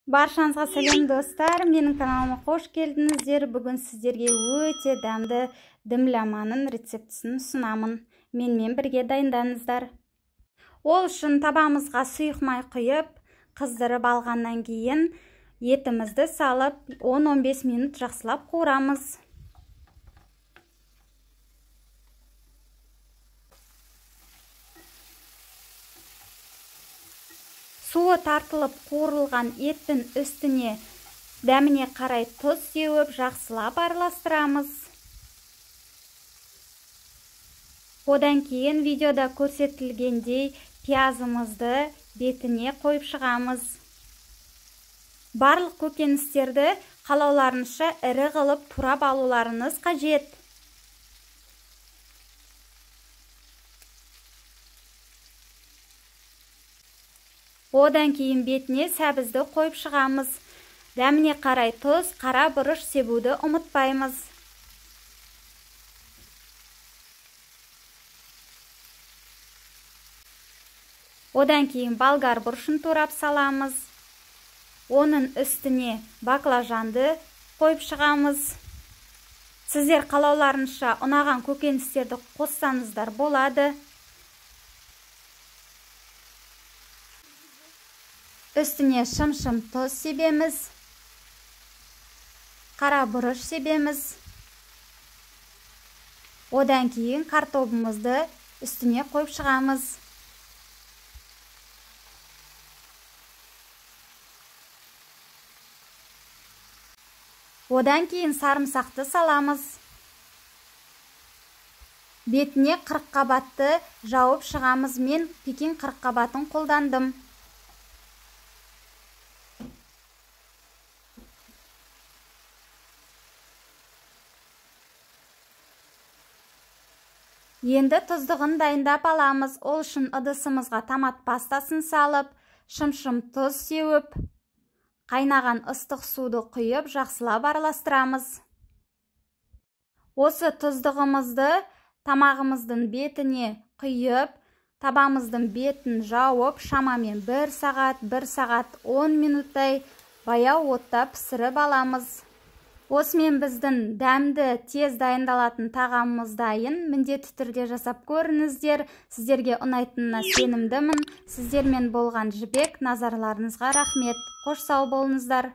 Баршаңызға сәлем достар, менің каналыма қош келдіңіздер. Бүгін сіздерге өте дәмді дімляманың рецептісін ұсынамын. Менімен бірге дайындаңыздар. Ол үшін табамызға сұйық май құйып, қыздырып алғаннан кейін етімізді салып 10-15 минут жақсылап қуырамыз. Суы тартылып қуырылған еттің үстіне дәміне қарай тұз сеуіп, жақсылап араластырамыз. Одан кейін видеода көрсетілгендей пиязымызды бетіне қойып шығамыз. Барлық көкөністерді қалауларыңызша ірі қылып турап алуларыңыз қажет. Одан кейін бетіне сәбізді қойып шығамыз. Дәміне қарай тұз, қара бұрыш себуді ұмытпаймыз. Одан кейін болгар бұрышын турап саламыз. Оның үстіне баклажанды қойып шығамыз. Сіздер қалауларыңызша ұнаған көкөністерді қоссаңыздар болады. Үстіне шым-шым тұз себеміз, қара бұрыш себеміз. Одан кейін картобымызды үстіне қойып шығамыз. Одан кейін сарымсақты саламыз. Бетіне 40 қабатты жауып шығамыз. Мен Пекин 40 қабатын қолдандым. Енді тұздығын дайындап аламыз. Ол үшін ыдысымызға томат пастасын салып, шым-шым тұз сеуіп, қайнаған ыстық суды құйып, жақсылап араластырамыз. Осы тұздығымызды тамағымыздың бетіне құйып, табамыздың бетін жауып, шамамен 1 сағат 10 минуттай баяу отта пісіріп аламыз. Осымен біздің дәмді тез дайындалатын тағамымыз дайын. Міндетті түрде жасап көріңіздер. Сіздерге ұнайтынына сенімдімін. Сіздермен болған Жібек, назарларыңызға рахмет. Қош сау болыңыздар.